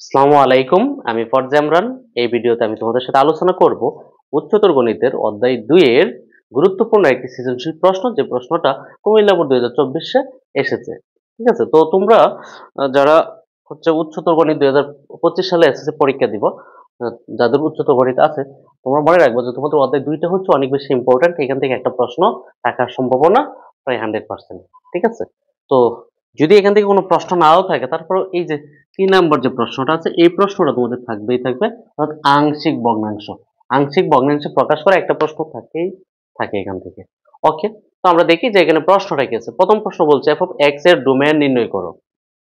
আসসালামু আলাইকুম, আমি ফরজা ইমরান। এই ভিডিওতে আমি তোমাদের সাথে আলোচনা করব উচ্চতর গণিতের অধ্যায় 2 এর গুরুত্বপূর্ণ একটি সৃজনশীল প্রশ্ন, যে প্রশ্নটা কুমিল্লা বোর্ড 2024 এসেছে। ঠিক আছে, তো তোমরা যারা হচ্ছে উচ্চতর গণিত 2025 সালে এসএসসি পরীক্ষা দিব, যাদের উচ্চতর গণিত আছে, তোমরা মনে রাখবে যে তোমাদের অধ্যায় 2টা হচ্ছে অনেক বেশি ইম্পর্টেন্ট। এখান থেকে একটা প্রশ্ন থাকার সম্ভাবনা প্রায় 100%। ঠিক আছে, তো যদি এখান থেকে কোনো প্রশ্ন নাও থাকে, তারপরে এই যে 3 নাম্বার যে প্রশ্নটা আছে, এই প্রশ্নটা তোমাদের থাকবেই থাকবে, অর্থাৎ আংশিক ভগ্নাংশ। আংশিক ভগ্নাংশ প্রকাশ করে একটা প্রশ্ন থাকেই থাকে এখান থেকে। ওকে, তো আমরা দেখি যে এখানে প্রশ্নটা কি আছে। প্রথম প্রশ্ন বলছে f of x এর ডোমেইন নির্ণয় করো।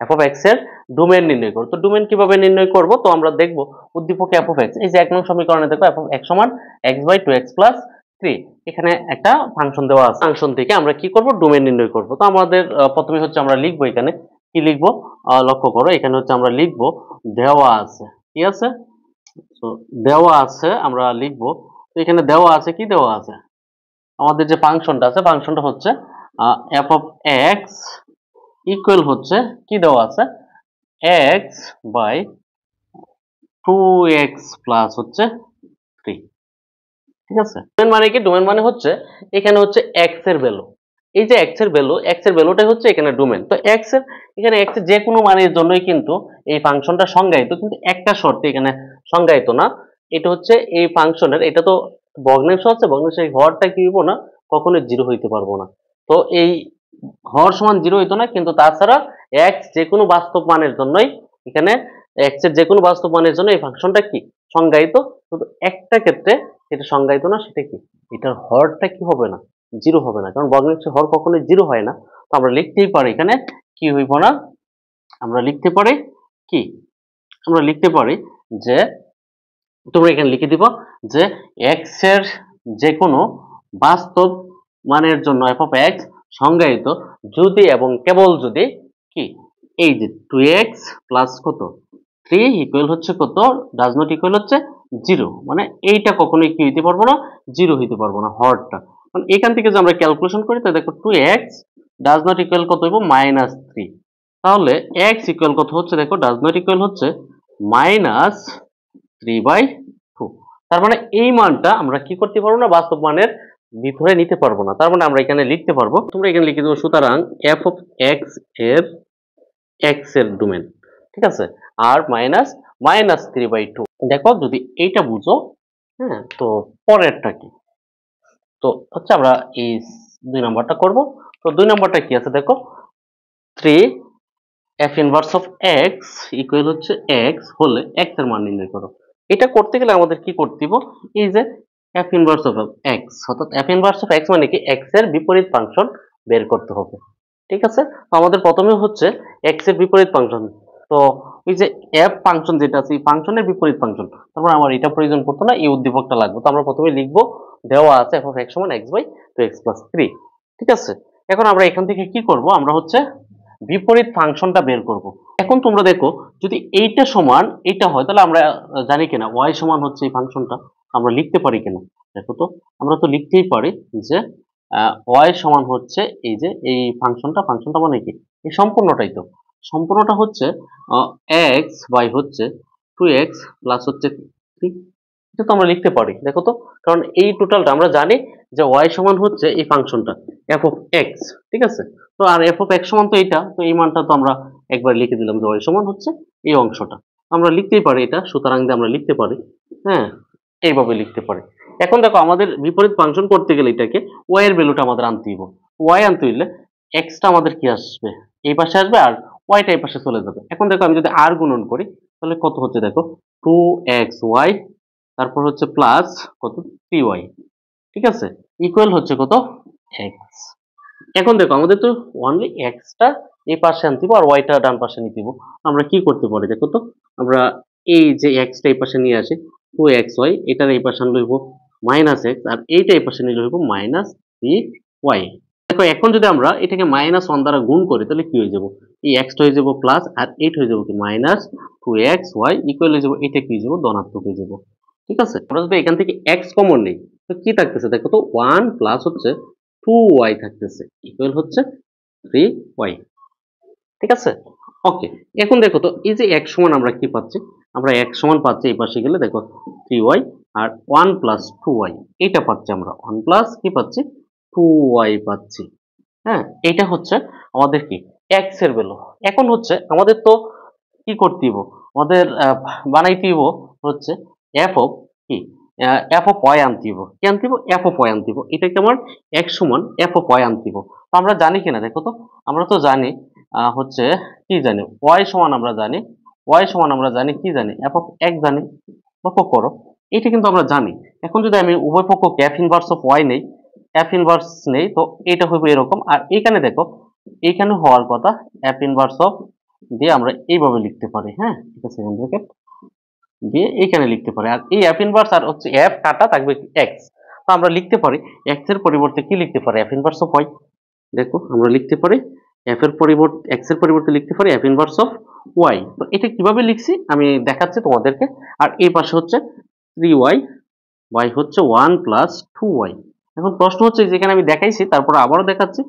f of x এর ডোমেইন নির্ণয় করো। তো ডোমেইন কিভাবে নির্ণয় করব? তো আমরা দেখব উদ্দীপক f of x, এই যে 1 নং সমীকরণে দেখো f of x সমান x/2x + 3। এখানে একটা ফাংশন দেওয়া আছে, ফাংশন থেকে আমরা কি করব? ডোমেইন নির্ণয় করব। তো আমাদের প্রথমে হচ্ছে আমরা লিখব, এখানে কি লিখব লক্ষ্য করো, এখানে হচ্ছে আমরা লিখব দেওয়া আছে। কি আছে? তো দেওয়া আছে আমরা লিখব। তো এখানে দেওয়া আছে, কি দেওয়া আছে? আমাদের যে ফাংশনটা আছে, ফাংশনটা হচ্ছে f of x ইকুয়াল হচ্ছে কি দেওয়া আছে, x বাই 2x প্লাস হচ্ছে 3। ঠিক আছে, ডোমেন মানে কি? ডোমেন মানে হচ্ছে এখানে হচ্ছে x এর ভ্যালু। এই যে x এর ভ্যালু, x এর ভ্যালুটাই হচ্ছে এখানে ডোমেন। তো x এর এখানে x এর যে কোনো মানের জন্যই কিন্তু এই ফাংশনটা সংজ্ঞায়িত, কিন্তু একটা শর্তে এখানে সংজ্ঞায়িত না। এটা হচ্ছে এই ফাংশনের, এটা তো ভগ্নাংশ আছে, ভগ্নাংশের হরটা কি হইব না, কখনোই 0 হইতে পারবো না। তো এই হর সমান 0 হইতো না, কিন্তু তাছাড়া x যে কোনো বাস্তব মানের জন্যই এখানে x এর যে কোনো বাস্তব মানের জন্য এই ফাংশনটা কি সংজ্ঞায়িত। শুধু একটা ক্ষেত্রে এটা সংজ্ঞায়িত না, সেটা কি, এটার হরটা কি হবে না, 0 হবে না, কারণ ভগ্নাংশের হর কখনোই 0 হয় না। তো আমরা লিখতেই পারি এখানে কি হইব না, আমরা লিখতে পারি কি, আমরা লিখতে পারি যে, তোমরা এখানে লিখে দিব যে x এর যে কোনো বাস্তব মানের জন্য f of x সংজ্ঞায়িত যদি এবং কেবল যদি কি, এই যে 2x প্লাস কত 3 ইকুয়াল হচ্ছে কত, ডাজ নট ইকুয়াল হচ্ছে 0, মানে এইটা কখনোই কি হইতে পারবো না, 0 হইতে পারবো না হরটা। মানে এখান থেকে যে আমরা ক্যালকুলেশন করি, তো দেখো 2x ডাজ নট ইকুয়াল কত হইব, -3। তাহলে x ইকুয়াল কত হচ্ছে, দেখো ডাজ নট ইকুয়াল হচ্ছে -3/2। তার মানে এই মানটা আমরা কি করতে পারবো না, বাস্তব মানের ভিতরে নিতে পারবো না। তার মানে আমরা এখানে লিখতে পারবো, তোমরা এখানে লিখে দেবো, সুতরাং f of x এর x এর ডোমেন, ঠিক আছে, আর -3/2। দেখো যদি এইটা বুঝো, হ্যাঁ, তো পরেরটা কি, তো হচ্ছে আমরা এই 2 নাম্বারটা করব। তো 2 নাম্বারটা কি আছে দেখো, 3 f inverse of x equal হচ্ছে x হলে x এর মান নির্ণয় করো। এটা করতে গেলে আমাদের কি করতে হবে, এই যে f ইনভার্স অফ x, অর্থাৎ f ইনভার্স অফ x মানে কি, x এর বিপরীত ফাংশন বের করতে হবে। ঠিক আছে, তো আমাদের প্রথমে হচ্ছে x এর বিপরীত ফাংশন। তো এই যে f ফাংশন যেটা আছে, এই ফাংশনের বিপরীত ফাংশন, তারপর আমার এটা প্রয়োজন পড়তো না, এই উদ্দীপকটা লাগবে। তো আমরা প্রথমে লিখবো দেওয়া আছে f of x সমান x/2x + 3। ঠিক আছে, এখন আমরা এখান থেকে কি করব, আমরা হচ্ছে বিপরীত ফাংশনটা বের করব। এখন তোমরা দেখো, যদি এইটা সমান এইটা হয়, তাহলে আমরা জানি কিনা y সমান হচ্ছে এই ফাংশনটা, আমরা লিখতে পারি কিনা দেখো। তো আমরা তো লিখতেই পারি যে y সমান হচ্ছে এই যে এই ফাংশনটা মানে কি, এই সম্পূর্ণটাই, তো সম্পূর্ণটা হচ্ছে x বাই হচ্ছে 2x প্লাস হচ্ছে 3। এটা তো আমরা লিখতে পারি, দেখো তো, কারণ এই টোটালটা আমরা জানি যে y সমান হচ্ছে এই ফাংশনটা f of x। ঠিক আছে, তো আর f of x সমান তো এইটা, তো এই মানটা তো আমরা একবার লিখে দিলাম যে y সমান হচ্ছে এই অংশটা। আমরা লিখতেই পারি এটা, সুতরাং যে আমরা লিখতে পারি, হ্যাঁ, এইভাবে লিখতে পারি। এখন দেখো, আমাদের বিপরীত ফাংশন করতে গেলে এটাকে y এর ভ্যালুটা আমাদের আনতে হবে। y আনতে হইলে x টা আমাদের কি আসবে, এই পাশে আসবে, আর y টা এই পাশে চলে যাবে। এখন দেখো, আমি যদি r গুণন করি, তাহলে কত হচ্ছে দেখো, 2xy, তারপর হচ্ছে প্লাস কত 3y। ঠিক আছে, ইকুয়াল হচ্ছে কত, x। এখন দেখো, আমাদের তো অনলি x টা এই পাশে আনতে হবে আর y টা ডান পাশে নিতে হবে। আমরা কি করতে পারি দেখো তো, আমরা এই যে x টা এই পাশে নিয়ে আসি, 2xy, এটার এই পাশে আনলে হইব -x, আর এইটা এই পাশে নিলে হইব -3y। দেখো, এখন যদি আমরা এটাকে -1 দ্বারা গুণ করি, তাহলে কি হয়ে যাব, এই x টা হয়ে যাব প্লাস, আর এইটা হয়ে যাব কি -2xy, ইকুয়াল হয়ে যাব, এটা কি হয়ে যাব, ধনাত্মক হয়ে যাব। ঠিক আছে, আমরা যদি এখান থেকে x কমন নেই, তো কি থাকতেছে দেখো তো, 1 প্লাস হচ্ছে 2y থাকতেছে, ইকুয়াল হচ্ছে 3y। ঠিক আছে, ওকে, এখন দেখো তো এই যে x সমান আমরা কি পাচ্ছি, আমরা x সমান পাচ্ছি এই পাশে গেলে দেখো 3y আর 1 প্লাস 2y, এটা পাচ্ছি আমরা 1 প্লাস কি পাচ্ছি 2y পাচ্ছি। হ্যাঁ, এটা হচ্ছে আমাদের কি x এর ভ্যালু। এখন হচ্ছে আমাদের তো কি করতে হবে, আমাদের বানাইতে হবে হচ্ছে f অফ কি f অফ y আনতে হবে। কি আনতে হবে? f অফ y আনতে হবে। এটাকে আমার x সমান f অফ y আনতে হবে। তো আমরা জানি কিনা দেখো তো, আমরা তো জানি হচ্ছে কি জানি y সমান আমরা জানি, y সমান আমরা জানি কি জানি f অফ x জানি। লক্ষ্য করো, এটা কিন্তু আমরা জানি। এখন যদি আমি উভয় পক্ষকে f ইনভার্স অফ y নেই, f ইনভার্স নেই, তো এটা হবে এরকম। আর এইখানে দেখো, এইখানে হওয়ার কথা f ইনভার্স অফ দিয়ে আমরা এইভাবে লিখতে পারি। হ্যাঁ, ঠিক আছে, সেকেন্ড ব্র্যাকেট দিয়ে এইখানে লিখতে পারি। আর এই f ইনভার্স আর হচ্ছে f কাটা থাকবে x, তো আমরা লিখতে পারি x এর পরিবর্তে কি লিখতে পারি f ইনভার্স অফ y। দেখো আমরা লিখতে পারি f এর পরিবর্তে x এর পরিবর্তে লিখতে পারি f ইনভার্স অফ y। তো এটা কিভাবে লিখছি আমি দেখাচ্ছি তোমাদেরকে। আর এই পাশে হচ্ছে 3y, y হচ্ছে 1 প্লাস 2y। এখন প্রশ্ন হচ্ছে যেখানে আমি দেখাইছি তারপর আবারও দেখাচ্ছি।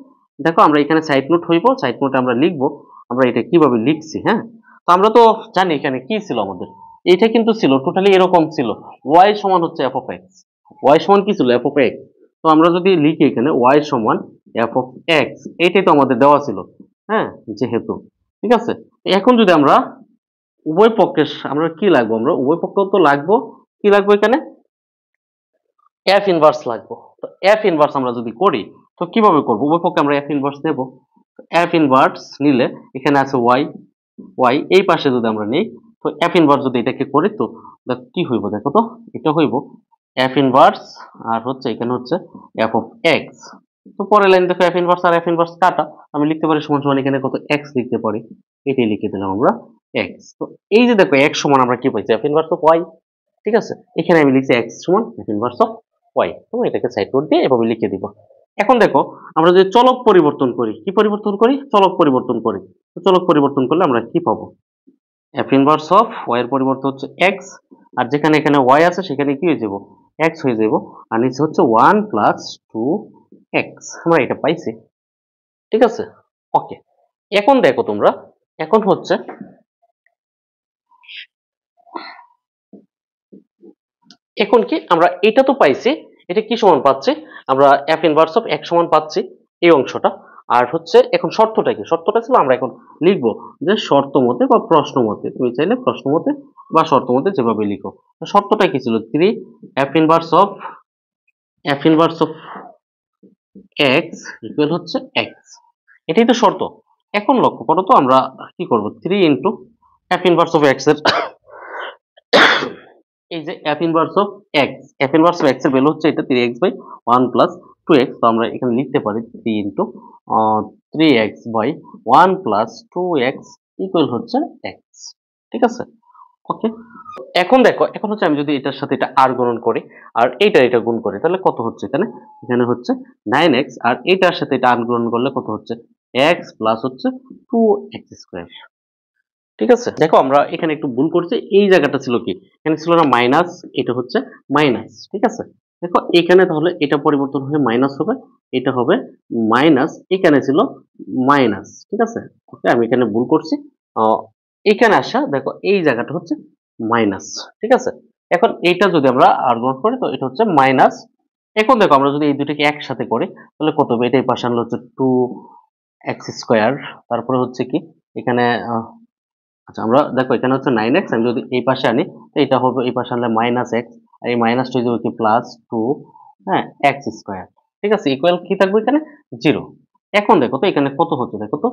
দেখো আমরা এখানে সাইড নোট হইব, সাইড নোটে আমরা লিখবো আমরা এটা কিভাবে লিখছি। হ্যাঁ, তো আমরা তো জানি এখানে কি ছিল আমাদের, এটা কিন্তু ছিল টোটালি এরকম ছিল y সমান হচ্ছে f অফ x। y সমান কি ছিল f অফ x। তো আমরা যদি লিখি এখানে y সমান f অফ x, এইটাই তো আমাদের দেওয়া ছিল। হ্যাঁ, যেহেতু ঠিক আছে, এখন যদি আমরা উভয় পক্ষের আমরা কি লাগবো, আমরা উভয় পক্ষ তো লাগবো, কি লাগবো এখানে f ইনভার্স লাগবো। তো f ইনভার্স আমরা যদি করি তো কিভাবে করব, উভয় পক্ষে আমরা f ইনভার্স নেব। f ইনভার্স নিলে এখানে আছে y, y এই পাশে যদি আমরা নেই, তো f ইনভার্স যদি এটাকে করি তো কি হইব দেখো তো, এটা হইব f ইনভার্স আর হচ্ছে এখানে হচ্ছে f অফ x। তো পরের লাইন দেখো f ইনভার্স আর f ইনভার্স কাটা, আমি লিখতে পারি সমান সমান এখানে কত x লিখতে পারি, এটাই লিখে দিলাম আমরা x। তো এই যে দেখো x সমান আমরা কি পাইছি f ইনভার্স অফ y। ঠিক আছে, এখানে আমি লিখছি x সমান f ইনভার্স অফ y। তো এটাকে সাইড নোট দিয়ে এভাবে লিখে দিব। এখন দেখো আমরা যদি চলক পরিবর্তন করি, কি পরিবর্তন করি, চলক পরিবর্তন করি। তো চলক পরিবর্তন করলে আমরা কি পাবো, f ইনভার্স অফ y এর পরিবর্তে হচ্ছে x, আর যেখানে এখানে y আছে সেখানে কি হয়ে যাব x হয়ে যাব, আর নিচে হচ্ছে 1 প্লাস 2x। আমরা এটা পাইছি। ঠিক আছে, ওকে। এখন দেখো তোমরা, এখন হচ্ছে এখন কি আমরা এটা তো পাইছি, এটা কি সমান পাচ্ছি আমরা f ইনভার্স অফ x সমান পাচ্ছি এই অংশটা। আর হচ্ছে এখন শর্তটা কি, শর্তটা ছিল আমরা এখন লিখবো যে শর্ত মতে বা প্রশ্ন মতে, তুমি চাইলে প্রশ্ন মতে বা শর্ত মতে যেভাবে লিখো। শর্তটা কি ছিল 3 f inverse of x equal হচ্ছে x, এটাই তো শর্ত। এখন লক্ষ্য করো তো আমরা কি করব, 3 into f inverse of x এর এই যে f inverse of x, f inverse of x এর ভ্যালু হচ্ছে এটা 3x বাই 1 প্লাস 2x। তো আমরা এখানে লিখতে পারি 3 into 3x by 1 plus 2x equal হচ্ছে x। ঠিক আছে, ওকে। এখন দেখো, এখন হচ্ছে আমি যদি এটার সাথে এটা আর গুণন করি আর এটা গুণ করি তাহলে কত হচ্ছে এখানে, এখানে হচ্ছে 9x, আর এটার সাথে এটা আর গুণন করলে কত হচ্ছে x প্লাস হচ্ছে 2x স্কয়ার। ঠিক আছে, দেখো আমরা এখানে একটু ভুল করছি, এই জায়গাটা ছিল কি, এখানে ছিল না মাইনাস, এটা হচ্ছে মাইনাস। ঠিক আছে, দেখো এখানে তাহলে এটা পরিবর্তন হয়ে মাইনাস হবে, এটা হবে মাইনাস, এখানে ছিল মাইনাস। ঠিক আছে, ওকে, আমি এখানে ভুল করছি। এখানে আসা দেখো এই জায়গাটা হচ্ছে মাইনাস। ঠিক আছে, এখন এইটা যদি আমরা আর্গুমেন্ট করি তো এটা হচ্ছে মাইনাস। এখন দেখো আমরা যদি এই দুটোকে একসাথে করি তাহলে কত হবে, এটাই পাশে আনলে হচ্ছে 2x স্কয়ার, তারপরে হচ্ছে কি এখানে আচ্ছা আমরা দেখো এখানে হচ্ছে 9x, আমি যদি এই পাশে আনি তো এটা হবে এই পাশে আনলে মাইনাস x, আর এই মাইনাস হয়ে যাবে কি প্লাস 2, হ্যাঁ, x স্কয়ার। ঠিক আছে, ইকুয়াল কি থাকবে এখানে 0। এখন দেখো তো এখানে কত হচ্ছে, দেখো তো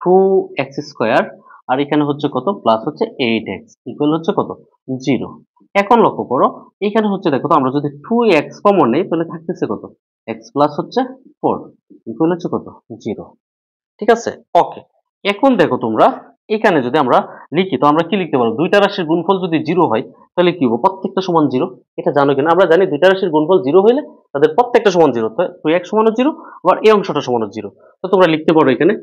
2x স্কয়ার, আর এখানে হচ্ছে কত প্লাস হচ্ছে 8x ইকুয়াল হচ্ছে কত 0। এখন লক্ষ্য করো এখানে হচ্ছে দেখো তো আমরা যদি 2x কমন নেই তাহলে থাকতেছে কত x প্লাস হচ্ছে 4 ইকুয়াল হচ্ছে কত 0। ঠিক আছে, ওকে। এখন দেখো তোমরা এখানে যদি আমরা লিখি তো আমরা কি লিখতে পারবো, দুইটা রাশির গুণফল যদি 0 হয় তাহলে কি হবে, প্রত্যেকটা সমান 0। এটা জানো কিনা, আমরা জানি দুইটা রাশির গুণফল 0 হইলে তাদের প্রত্যেকটা সমান 0, তো 2x সমানও 0 আবার এই অংশটা সমানও 0। তো তোমরা লিখতে পারো এখানে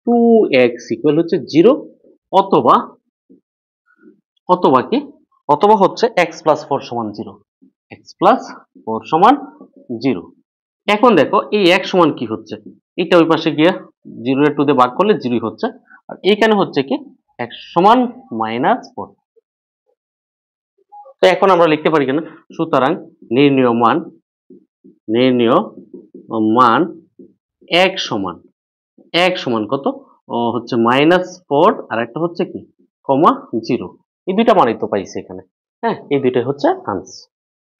2x ইকুয়াল হচ্ছে 0, অথবা অথবা কি অথবা হচ্ছে x প্লাস 4 সমান 0, x প্লাস 4 সমান 0। এখন দেখো এই x সমান কি হচ্ছে, এটা ওই পাশে গিয়ে 0 এর 2 দিয়ে ভাগ করলে 0 হচ্ছে, আর এখানে হচ্ছে কি x সমান -4। তো এখন আমরা লিখতে পারি কেন, সুতরাং নির্ণেয় মান x সমান কত, হচ্ছে -4 আর একটা হচ্ছে কি (0), এই দুইটা মানই তো পাইছি এখানে। হ্যাঁ, এই দুইটাই হচ্ছে আনসার।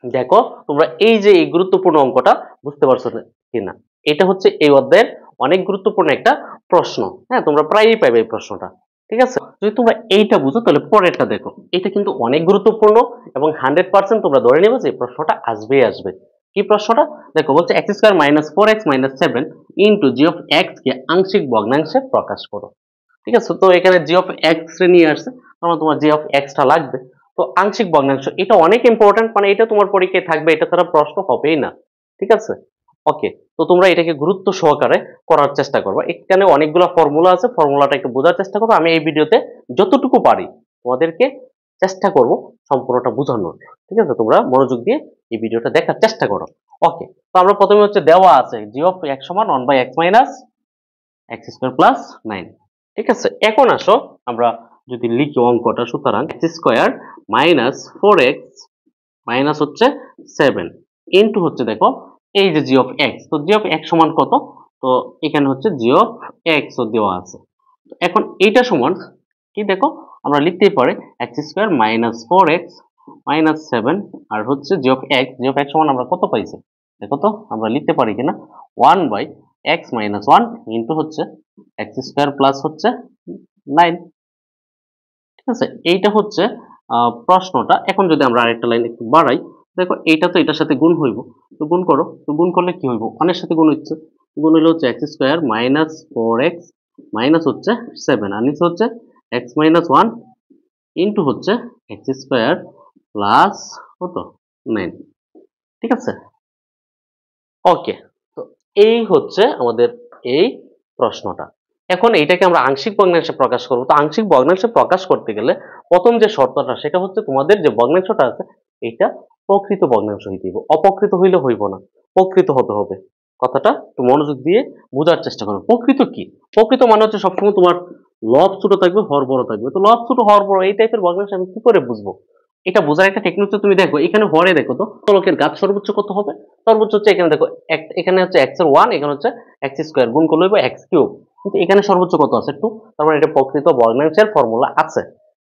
দেখো তোমরা এই যে এই গুরুত্বপূর্ণ অঙ্কটা বুঝতে পারছো কিনা, এটা হচ্ছে এই অধ্যায়ের অনেক গুরুত্বপূর্ণ একটা প্রশ্ন। হ্যাঁ, তোমরা প্রায়ই পাবে এই প্রশ্নটা। ঠিক আছে, যদি তোমরা এইটা বুঝো তাহলে পরেরটা দেখো, এটা কিন্তু অনেক গুরুত্বপূর্ণ এবং 100% তোমরা ধরে নেবে যে প্রশ্নটা আসবে। কি প্রশ্নটা দেখো, বলছে x² - 4x - 7 into g of x কে আংশিক ভগ্নাংশে প্রকাশ করো। ঠিক আছে, তো এখানে g অফ x রে নিয়ে আসছে, তাহলে তোমার g অফ x টা লাগবে। তো আংশিক ভগ্নাংশ এটা অনেক ইম্পর্টেন্ট, মানে এটা তোমার পরীক্ষায় থাকবে, এটা ছাড়া প্রশ্ন হবেই না। ঠিক আছে, ওকে। তো তোমরা এটাকে গুরুত্ব সহকারে করার চেষ্টা করবে। এখানে অনেকগুলো ফর্মুলা আছে, ফর্মুলাটা একটু বোঝার চেষ্টা করো। আমি এই ভিডিওতে যতটুকু পারি তোমাদেরকে চেষ্টা করব সম্পূর্ণটা বোঝানোর। ঠিক আছে, তোমরা মনোযোগ দিয়ে এই ভিডিওটা দেখার চেষ্টা করো। ওকে, তো আমরা প্রথমে হচ্ছে দেওয়া আছে g অফ x সমান 1/x মাইনাস x² প্লাস 9। ঠিক আছে, এখন আসো আমরা যদি লিখি অঙ্কটা, সুতরাং x² মাইনাস 4x মাইনাস হচ্ছে 7 ইন্টু হচ্ছে দেখো এই যে g অফ x, তো g অফ x সমান কত, তো এখানে হচ্ছে g অফ x ও দেওয়া আছে। এখন এইটা সমান কি দেখো, আমরা লিখতেই পারি x² মাইনাস 4x মাইনাস 7 আর হচ্ছে g অফ x সমান আমরা কত পাইছি দেখো, তো আমরা লিখতে পারি কিনা 1/x মাইনাস 1 ইন্টু হচ্ছে x² প্লাস হচ্ছে 9। ঠিক আছে, এইটা হচ্ছে প্রশ্নটা। এখন যদি আমরা আরেকটা লাইন একটু বাড়াই, দেখো এইটা তো এটার সাথে গুণ হইব, তো গুণ করো, তো গুণ করলে কি হইব, 1 এর সাথে গুণ হচ্ছে, গুণ হইলে হচ্ছে x² মাইনাস 4x মাইনাস হচ্ছে 7 আর নিচে হচ্ছে x মাইনাস 1 ইন্টু হচ্ছে x² প্লাস কত 9। ঠিক আছে, ওকে। তো এই হচ্ছে আমাদের এই প্রশ্নটা। এখন এইটাকে আমরা আংশিক ভগ্নাংশে প্রকাশ করব। তো আংশিক ভগ্নাংশে প্রকাশ করতে গেলে প্রথম যে শর্তটা, সেটা হচ্ছে তোমাদের যে ভগ্নাংশটা আছে এটা প্রকৃত ভগ্নাংশ হইতে হবে, অপ্রকৃত হইলে হইব না, প্রকৃত হতে হবে। কথাটা একটু মনোযোগ দিয়ে বোঝার চেষ্টা করো। প্রকৃত কি, প্রকৃত মানে হচ্ছে সবসময় তোমার লব ছোট থাকবে, হর বড় থাকবে। তো লব ছোট হর বড় এই টাইপের ভগ্নাংশ আমি কি করে বুঝবো? এটা বোঝার একটা টেকনিক হচ্ছে, তুমি দেখো এখানে হরে দেখো তো ফলকের ঘাত সর্বোচ্চ কত হবে, সর্বোচ্চ হচ্ছে এখানে দেখো এখানে হচ্ছে x এর 1, এখানে হচ্ছে x² গুণ করলে হবে x কিউব, কিন্তু এখানে সর্বোচ্চ কত আছে 2, তার মানে এটা প্রকৃত ভগ্নাংশের ফর্মুলা আছে।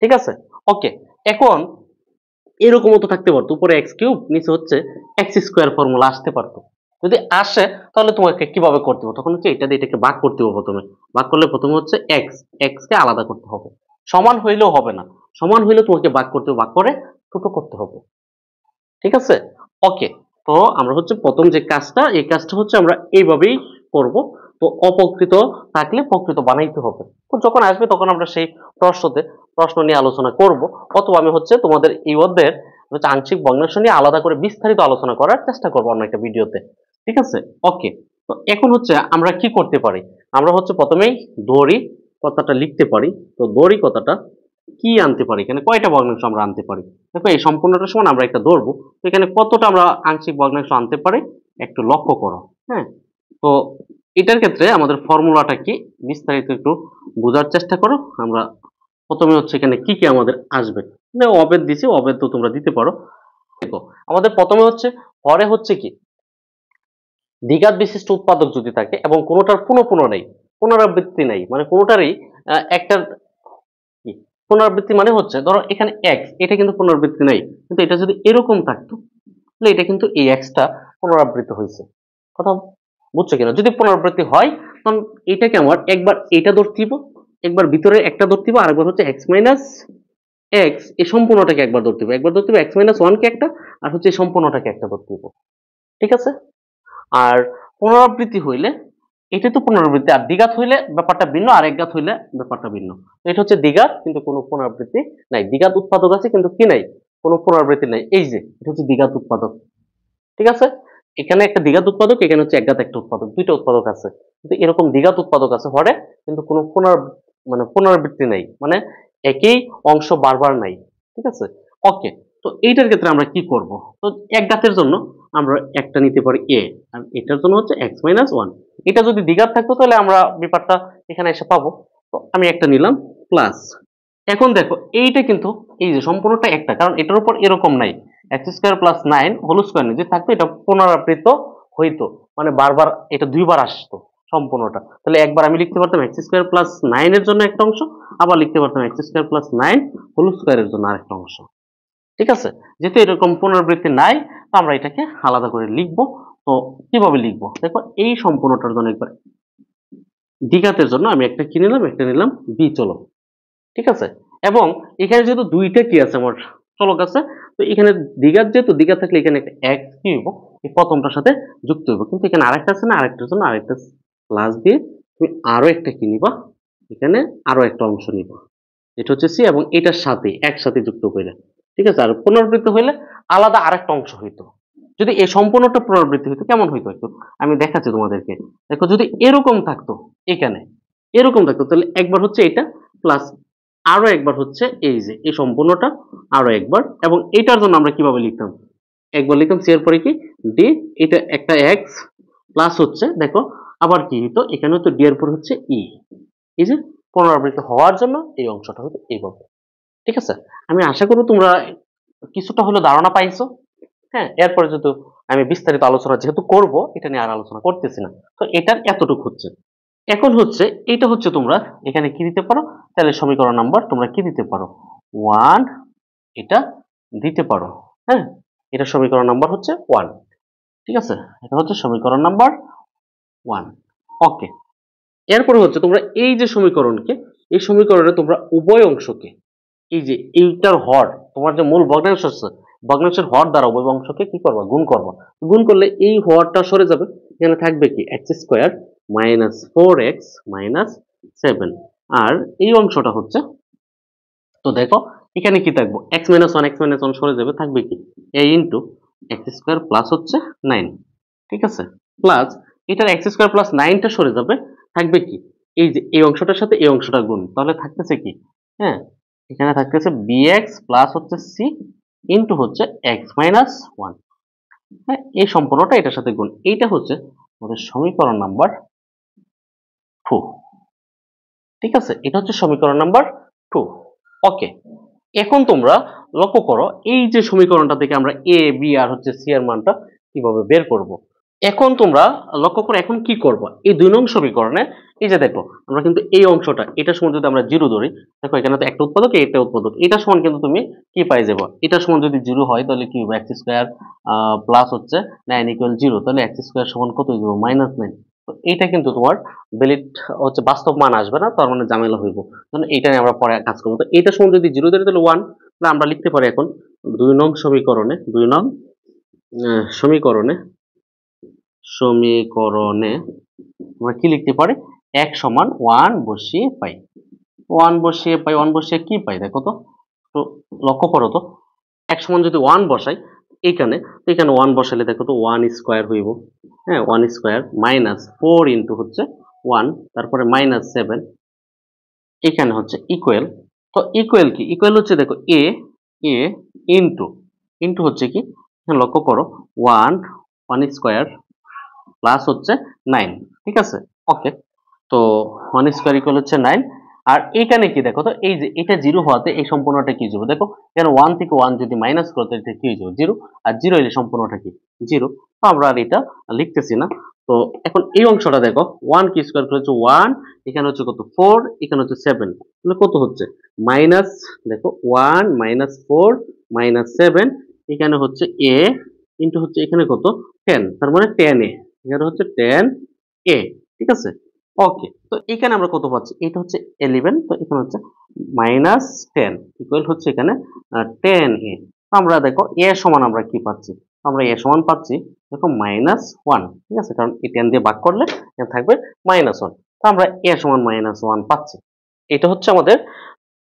ঠিক আছে, ওকে। এখন এরকমও তো থাকতে পারতো, উপরে x কিউব নিচে হচ্ছে x² ফর্মুলা আসতে পারতো। যদি আসে তাহলে তোমাকে কিভাবে করতে হবে, তখন হচ্ছে এটা দিয়ে এটাকে ভাগ করতে হবে। প্রথমে ভাগ করলে প্রথমে হচ্ছে x কে আলাদা করতে হবে, সমান হইলেও হবে না, সমান হইলে তোমাকে ভাগ করতে হবে, ভাগ করে ছোট করতে হবে। ঠিক আছে, ওকে। তো আমরা হচ্ছে প্রথম যে কাজটা, এই কাজটা হচ্ছে আমরা এইভাবেই করব। তো অপ্রকৃত থাকলে প্রকৃত বানাইতে হবে। তো যখন আসবে তখন আমরা সেই প্রশ্ন নিয়ে আলোচনা করব, অথবা আমি হচ্ছে তোমাদের এই অধ্যায়ের হচ্ছে আংশিক ভগ্নাংশ নিয়ে আলাদা করে বিস্তারিত আলোচনা করার চেষ্টা করবো অন্য একটা ভিডিওতে। ঠিক আছে, ওকে। তো এখন হচ্ছে আমরা কি করতে পারি, আমরা হচ্ছে প্রথমেই দড়ি কথাটা লিখতে পারি। তো দড়ি কথাটা কি আনতে পারি, এখানে কয়টা ভগ্নাংশ আমরা আনতে পারি, দেখো এই সম্পূর্ণটা সমান আমরা একটা ধরবো, তো এখানে কতটা আমরা আংশিক ভগ্নাংশ আনতে পারি একটু লক্ষ্য করো। হ্যাঁ, তো এটার ক্ষেত্রে আমাদের ফর্মুলাটা কি বিস্তারিত একটু বোঝার চেষ্টা করো। আমরা প্রথমে হচ্ছে এখানে কি কি আমাদের আসবে, অবেদ দিছি, অবেদ তো তোমরা দিতে পারো। দেখো আমাদের প্রথমে হচ্ছে হরে হচ্ছে কি দ্বিঘাত বিশিষ্ট উৎপাদক যদি থাকে এবং কোনোটার পুনঃ নেই, পুনরাবৃত্তি নেই, মানে কোনোটারই একটার কি পুনরাবৃত্তি, মানে হচ্ছে ধরো এখানে x, এটা কিন্তু পুনরাবৃত্তি নাই, কিন্তু এটা যদি এরকম থাকতো তাহলে এটা কিন্তু এই x টা পুনরাবৃত্তি হয়েছে। কথা বুঝছো কিনা? যদি পুনরাবৃত্তি হয় তখন এটাকে আমার একবার এটা ধরতে দিব, একবার ভিতরে একটা ধরতে দিব, আরেকবার হচ্ছে x মাইনাস x, এই সম্পূর্ণটাকে একবার ধরতে দিব, x মাইনাস 1 কে একটা, আর হচ্ছে এই সম্পূর্ণটাকে একটা ধরতে দিব। ঠিক আছে, আর পুনরাবৃত্তি হইলে এটা তো পুনরাবৃত্তি, আর দ্বিঘাত হইলে ব্যাপারটা ভিন্ন, আর একঘাত হইলে ব্যাপারটা ভিন্ন। এটা হচ্ছে দ্বিঘাত কিন্তু কোনো পুনরাবৃত্তি নাই, দ্বিঘাত উৎপাদক আছে কিন্তু কি নাই, কোনো পুনরাবৃত্তি নাই। এই যে এটা হচ্ছে দ্বিঘাত উৎপাদক। ঠিক আছে, এখানে একটা দ্বিঘাত উৎপাদক, এখানে হচ্ছে একঘাত একটা উৎপাদক, দুইটা উৎপাদক আছে, কিন্তু এরকম দ্বিঘাত উৎপাদক আছে হরে, কিন্তু কোনো পুনরাবৃত্তি নাই, মানে একই অংশ বারবার নাই। ঠিক আছে, ওকে। তো এইটার ক্ষেত্রে আমরা কি করব, তো একঘাতের জন্য আমরা একটা নিতে পারি a, আর এটার জন্য হচ্ছে x মাইনাস 1। এটা যদি দ্বিঘাত থাকতো তাহলে আমরা ব্যাপারটা এখানে এসে পাবো। তো আমি একটা নিলাম প্লাস, এখন দেখো এইটা কিন্তু এই যে সম্পূর্ণটা একটা, কারণ এটার উপর এরকম নাই x square plus nine whole square নেই, যদি থাকতো এটা পুনরাবৃত্ত হইতো, মানে বারবার এটা দুইবার আসতো সম্পূর্ণটা। তাহলে একবার আমি লিখতে পারতাম এক্স স্কোয়ার প্লাস নাইন এর জন্য একটা অংশ, আবার লিখতে পারতাম x square plus nine whole স্কোয়ারের জন্য আরেকটা অংশ। ঠিক আছে, যেহেতু এরকম পুনরাবৃত্তি নাই তো আমরা এটাকে আলাদা করে লিখবো। তো কিভাবে লিখবো দেখো, এই সম্পূর্ণটার জন্য একবার দ্বিঘাতের জন্য আমি একটা কি নিলাম, একটা নিলাম বি চলক। ঠিক আছে, এবং এখানে যেহেতু দুইটা কি আছে আমার চলক আছে, তো এখানে দ্বিঘাত যেহেতু দ্বিঘাত থাকলে এখানে একটা এক্স কি হইব, এই প্রথমটার সাথে যুক্ত হইব, কিন্তু এখানে আরেকটা আছে না, আরেকটার জন্য আরেকটা প্লাস দিয়ে তুমি আরো একটা কি নিবা, এখানে আরো একটা অংশ নিবা, এটা হচ্ছে সি, এবং এটার সাথে একসাথে যুক্ত করে। ঠিক আছে, আর পুনরাবৃত্তি হইলে আলাদা আরেকটা অংশ হইতো। যদি এই সম্পূর্ণটা পুনরাবৃত্তি হইতো কেমন হইতো একটু আমি দেখাচ্ছি তোমাদেরকে। দেখো যদি এরকম থাকতো, এখানে এরকম থাকতো, তাহলে একবার হচ্ছে এটা প্লাস আরো একবার হচ্ছে এই যে এই সম্পূর্ণটা আরো একবার, এবং এটার জন্য আমরা কিভাবে লিখতাম, একবার লিখতাম সি এর পরে কি ডি, এটা একটা এক্স প্লাস হচ্ছে দেখো আবার কি হইতো, এখানে হতো ডি এর পর হচ্ছে ই, এই যে পুনরাবৃত্তি হওয়ার জন্য এই অংশটা হতো এইভাবে। ঠিক আছে, আমি আশা করি তোমরা কিছুটা হলো ধারণা পাইছো। হ্যাঁ, এরপরে যেহেতু আমি বিস্তারিত আলোচনা যেহেতু করব, এটা নিয়ে আর আলোচনা করতেছি না, তো এটার এতটুকু হচ্ছে। এখন হচ্ছে এটা হচ্ছে তোমরা এখানে কি দিতে পারো, তাহলে সমীকরণ নাম্বার তোমরা কি দিতে পারো, ওয়ান এটা দিতে পারো। হ্যাঁ, এটা সমীকরণ নাম্বার হচ্ছে ওয়ান। ঠিক আছে, এটা হচ্ছে সমীকরণ নাম্বার ওয়ান। ওকে, এরপরে হচ্ছে তোমরা এই যে সমীকরণকে, এই সমীকরণে তোমরা উভয় অংশকে, এই যে এইটার হর, তোমার যে মূল ভগ্নাংশ আছে, ভগ্নাংশের হর দ্বারা উভয় অংশকে কি করবা, গুণ করবা। গুণ করলে এই হরটা সরে যাবে, এখানে থাকবে কি x square minus four x minus seven, আর এই অংশটা হচ্ছে, তো দেখো এখানে কি থাকবো, x minus one, x minus one সরে যাবে, থাকবে কি a into x square plus হচ্ছে নাইন। ঠিক আছে, প্লাস এটার এক্স স্কোয়ার প্লাস নাইনটা সরে যাবে, থাকবে কি এই যে এই অংশটার সাথে এই অংশটা গুণ, তাহলে থাকতেছে কি, হ্যাঁ এখানে থাকতেছে বিএক্স প্লাস হচ্ছে সি ইন্টু হচ্ছে এক্স মাইনাস ওয়ান। হ্যাঁ, এই সম্পূর্ণটা এটার সাথে গুণ, এইটা হচ্ছে আমাদের সমীকরণ নাম্বার টু। ঠিক আছে, এটা হচ্ছে সমীকরণ নাম্বার টু। ওকে, এখন তোমরা লক্ষ্য করো এই যে সমীকরণটা থেকে আমরা এ বি আর হচ্ছে সি এর মানটা কিভাবে বের করব। এখন তোমরা লক্ষ্য করো এখন কি করব, এই দুই নং সমীকরণে এই যে দেখো আমরা কিন্তু এই অংশটা এটার সমান যদি আমরা জিরো ধরি, দেখো এখানে তো একটা উৎপাদক একটা উৎপাদক, এটার সমান কিন্তু তুমি কি পাই যাবো, এটার সমান যদি জিরো হয় তাহলে কি হবে, এক্স স্কোয়ার প্লাস হচ্ছে নাইন ইকুয়াল জিরো, তাহলে এক্স স্কোয়ার সমান কত হইব, মাইনাস নাইন। তো এইটা কিন্তু তোমার ভ্যালিড হচ্ছে বাস্তব মান আসবে না, তার মানে ঝামেলা হইব, কারণ এইটা নিয়ে আমরা পরে কাজ করবো। তো এইটার সমান যদি জিরো ধরি তাহলে ওয়ান, তাহলে আমরা লিখতে পারি এখন দুই নং সমীকরণে, দুই নং সমীকরণে সমীকরণে আমরা কি লিখতে পারি, এক সমান ওয়ান বসিয়ে পাই, ওয়ান বসিয়ে পাই, ওয়ান বসিয়ে কি পাই দেখো তো, তো লক্ষ্য করো তো, এক সমান যদি ওয়ান বসাই এখানে, তো এখানে ওয়ান বসালে দেখো তো ওয়ান স্কোয়ার হইব। হ্যাঁ, one square minus four into হচ্ছে ওয়ান, তারপরে মাইনাস সেভেন, এখানে হচ্ছে ইকুয়াল। তো ইকুয়াল কি, ইকুয়াল হচ্ছে দেখো এ, এ ইন্টু, ইন্টু হচ্ছে কি, এখানে লক্ষ্য করো ওয়ান, ওয়ান স্কোয়ার প্লাস হচ্ছে নাইন। ঠিক আছে, ওকে, তো ওয়ান স্কোয়ার ইকুয়াল হচ্ছে নাইন। আর এখানে কি দেখো তো, এই যে এটা জিরো হওয়াতে এই সম্পূর্ণটা কি যাবে, দেখো এখানে ওয়ান থেকে ওয়ান যদি মাইনাস করো তাহলে এটা কি হয়ে যাবে, জিরো, আর জিরো এলে সম্পূর্ণটা কি জিরো, তো আমরা আর এটা লিখতেছি না। তো এখন এই অংশটা দেখো ওয়ান কি স্কোয়ার হচ্ছে ওয়ান, এখানে হচ্ছে কত ফোর, এখানে হচ্ছে সেভেন, তাহলে কত হচ্ছে মাইনাস, দেখো one minus four minus seven, এখানে হচ্ছে এ ইন্টু হচ্ছে এখানে কত টেন, তার মানে টেন এ, এখানে হচ্ছে টেন এ। ঠিক আছে, ওকে, তো এখানে আমরা কত পাচ্ছি, এটা হচ্ছে 11, তো এখানে হচ্ছে মাইনাস টেন ইকুয়াল হচ্ছে এখানে টেন এ। আমরা দেখো এ সমান আমরা কি পাচ্ছি, আমরা এ সমান পাচ্ছি দেখো মাইনাস ওয়ান। ঠিক আছে, কারণ এই টেন দিয়ে ভাগ করলে এখানে থাকবে মাইনাস ওয়ান, তো আমরা এ সমান মাইনাস ওয়ান পাচ্ছি। এটা হচ্ছে আমাদের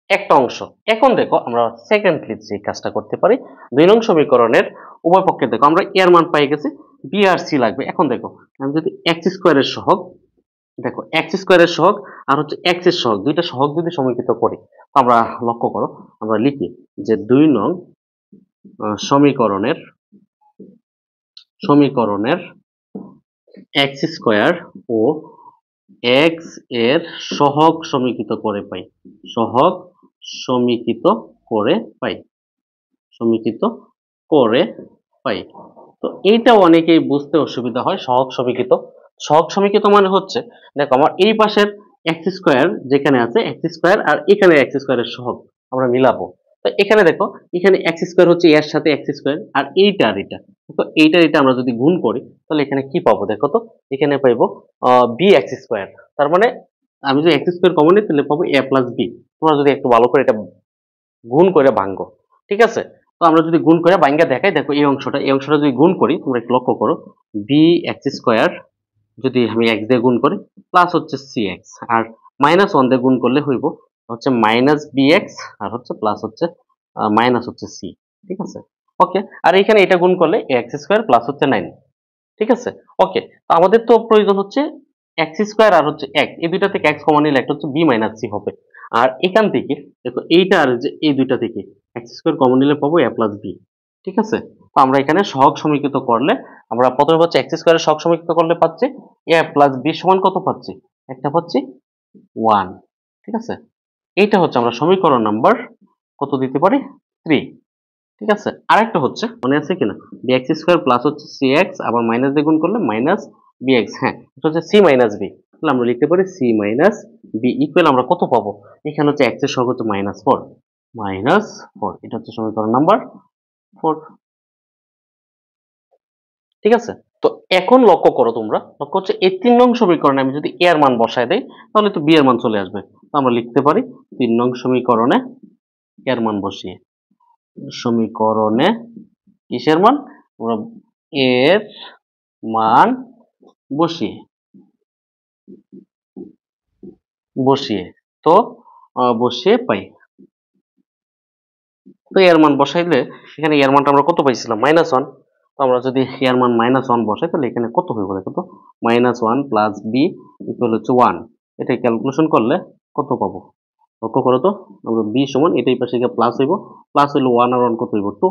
একটা অংশ। এখন দেখো আমরা সেকেন্ডলি যে কাজটা করতে পারি, দুই নং সমীকরণের উভয় পক্ষে দেখো আমরা এর মান পাই গেছি, বি আর সি লাগবে। এখন দেখো আমি যদি এক্স স্কোয়ারের সহগ, দেখো এক্স স্কোয়ারের সহগ আর হচ্ছে এক্স এর সহগ, দুইটা সহগ যদি সমীকৃত করি, তো আমরা লক্ষ্য করো আমরা লিখি যে দুই নং সমীকরণের, সমীকরণের এক্স স্কোয়ার ও এক্স এর সহগ সমীকৃত করে পাই, সহগ সমীকৃত করে পাই, সমীকৃত করে পাই। তো এইটা অনেকেই বুঝতে অসুবিধা হয়। সহগ সমীকৃত, সহগ সমীকৃত মানে হচ্ছে, দেখো আমার এই পাশের এক্স স্কোয়ার যেখানে আছে এক্স স্কোয়ার আর এখানে এক্স স্কোয়ারের সহগ আমরা মিলাবো। তো এখানে দেখো, এখানে এক্স স্কোয়ার হচ্ছে এর সাথে এক্স স্কোয়ার, আর এইটা আর এটা, তো এইটার এটা আমরা যদি গুণ করি তাহলে এখানে কি পাবো দেখো তো, এখানে পাইবো বি এক্স স্কোয়ার। তার মানে আমি যদি এক্স স্কোয়ার কমন নিই তাহলে পাবো এ প্লাস বি। তোমরা যদি একটু ভালো করে এটা গুণ করে ভাঙ্গো, ঠিক আছে? তো আমরা যদি গুণ করে ভাঙ্গা দেখাই, দেখো এই অংশটা যদি গুণ করি, তোমরা একটু লক্ষ্য করো, বি এক্স স্কোয়ার যদি আমি এক্স দিয়ে গুণ করি প্লাস হচ্ছে সি এক্স, আর মাইনাস ওয়ান দিয়ে গুণ করলে হইব হচ্ছে মাইনাস বি এক্স, আর হচ্ছে প্লাস হচ্ছে মাইনাস হচ্ছে সি, ঠিক আছে? ওকে, আর এখানে এটা গুণ করলে এক্স স্কোয়ার প্লাস হচ্ছে 9, ঠিক আছে? ওকে, তো আমাদের তো প্রয়োজন হচ্ছে এক্স স্কোয়ার আর হচ্ছে এক, এই দুইটা থেকে এক্স কমন নিলে একটা হচ্ছে বি মাইনাস সি হবে। আর এখান থেকে দেখো এইটা আর যে এই দুইটা থেকে এক্স স্কোয়ার কমন নিলে পাবো এ প্লাস বি, ঠিক আছে? তো আমরা এখানে সহগ সমীকৃত করলে আমরা প্রথমে পাচ্ছি এক্স স্কোয়ারের সহগ সমীকৃত করলে পাচ্ছি এ প্লাস বি সমান কত পাচ্ছি, একটা পাচ্ছি 1, ঠিক আছে? এইটা হচ্ছে আমরা সমীকরণ নাম্বার কত দিতে পারি, 3, ঠিক আছে? আরেকটা হচ্ছে মনে আছে কিনা, বি এক্স স্কোয়ার প্লাস হচ্ছে সি এক্স, আবার মাইনাস দিয়ে গুণ করলে মাইনাস বি এক্স, হ্যাঁ এটা হচ্ছে সি মাইনাস বি, তাহলে আমরা লিখতে পারি সি মাইনাস বি ইকুয়াল আমরা কত পাবো, এখানে হচ্ছে এক্স এর সহগ হচ্ছে -4, -4, এটা হচ্ছে সমীকরণ নাম্বার 4, ঠিক আছে? তো এখন লক্ষ্য করো, তোমরা লক্ষ্য হচ্ছে এই 3 নং সমীকরণে আমি যদি এ এর মান বসায় দেই তাহলে তো বি এর মান চলে আসবে। তো আমরা লিখতে পারি 3 নং সমীকরণে এর মান বসিয়ে, সমীকরণে কিসের মান, আমরা এর মান বসিয়ে, বসিয়ে তো বসিয়ে পাই। তো এর মান বসাইলে এখানে এর মানটা আমরা কত পাইছিলাম, -1। তো আমরা যদি এর মান -1 বসাই তাহলে এখানে কত হইব দেখো তো, -1 প্লাস বি ইকুয়াল হচ্ছে 1, এটা ক্যালকুলেশন করলে কত পাবো লক্ষ্য করো তো, আমরা বি সমান এটাই পাশে গিয়ে প্লাস হইব, প্লাস হইলে 1 আর 1 কত হইব 2।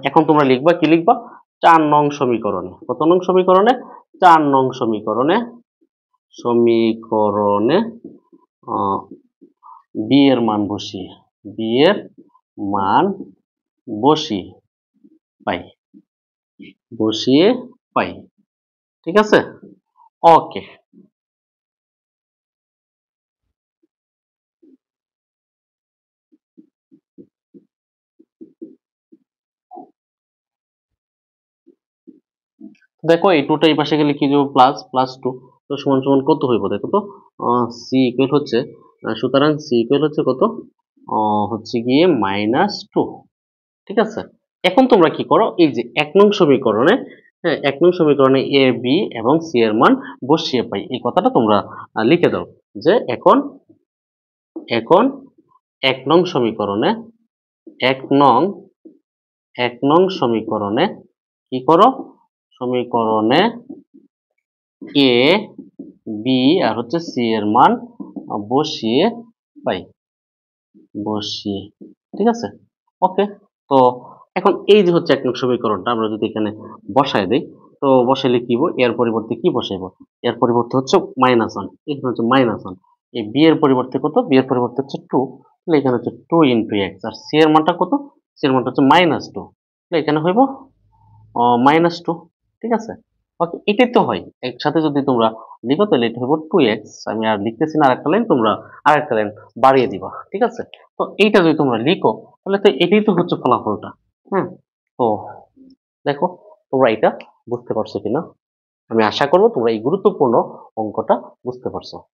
এখন তোমরা লিখবা কি লিখবা, 4 নং সমীকরণে, কত নং সমীকরণে, 4 নং সমীকরণে, সমীকরণে বি এর মান বসিয়ে, বি এর মান বসিয়ে পাই, বসিয়ে পাই, ঠিক আছে? ওকে, দেখো এই টুটা এই পাশে গেলে কি দেবো, প্লাস প্লাস 2, তো সমান সমান কত হইব দেখো তো, সি ইকুয়াল হচ্ছে, সুতরাং সি ইকুয়াল হচ্ছে কত, হচ্ছে গিয়ে -2, ঠিক আছে? এখন তোমরা কি করো, এই যে 1 নং সমীকরণে, হ্যাঁ 1 নং সমীকরণে এ বি এবং সি এর মান বসিয়ে পাই, এই কথাটা তোমরা লিখে দাও যে এখন, এখন 1 নং সমীকরণে, 1 নং, 1 নং সমীকরণে কি করো, সমীকরণে এ বি আর হচ্ছে সি এর মান বসিয়ে পাই, বসিয়ে, ঠিক আছে? ওকে, তো এখন এই যে হচ্ছে 1 নং সমীকরণটা আমরা যদি এখানে বসায় দেই, তো বসাইলে কি হবে, এর পরিবর্তে কি বসাইবো, এর পরিবর্তে হচ্ছে -1, এখানে হচ্ছে -1, এই বি এর পরিবর্তে কত, বি এর পরিবর্তে হচ্ছে 2, তাহলে এখানে হচ্ছে 2 ইনটু এক্স, আর সি এর মানটা কত, সি এর মানটা হচ্ছে -2, তাহলে এখানে হইব -2, ঠিক আছে? ওকে, এটাই তো হয় একসাথে যদি তোমরা লিখো তাহলে এটা হইব 2x, আমি আর লিখতেছি না, আরেকটা লাইন তোমরা আরেকটা লাইন বাড়িয়ে দিবা, ঠিক আছে? তো এইটা যদি তোমরা লিখো তাহলে তো এটাই তো হচ্ছে ফলাফলটা। হ্যাঁ, তো দেখো তোমরা এটা বুঝতে পারছো কিনা, আমি আশা করবো তোমরা এই গুরুত্বপূর্ণ অঙ্কটা বুঝতে পারছো।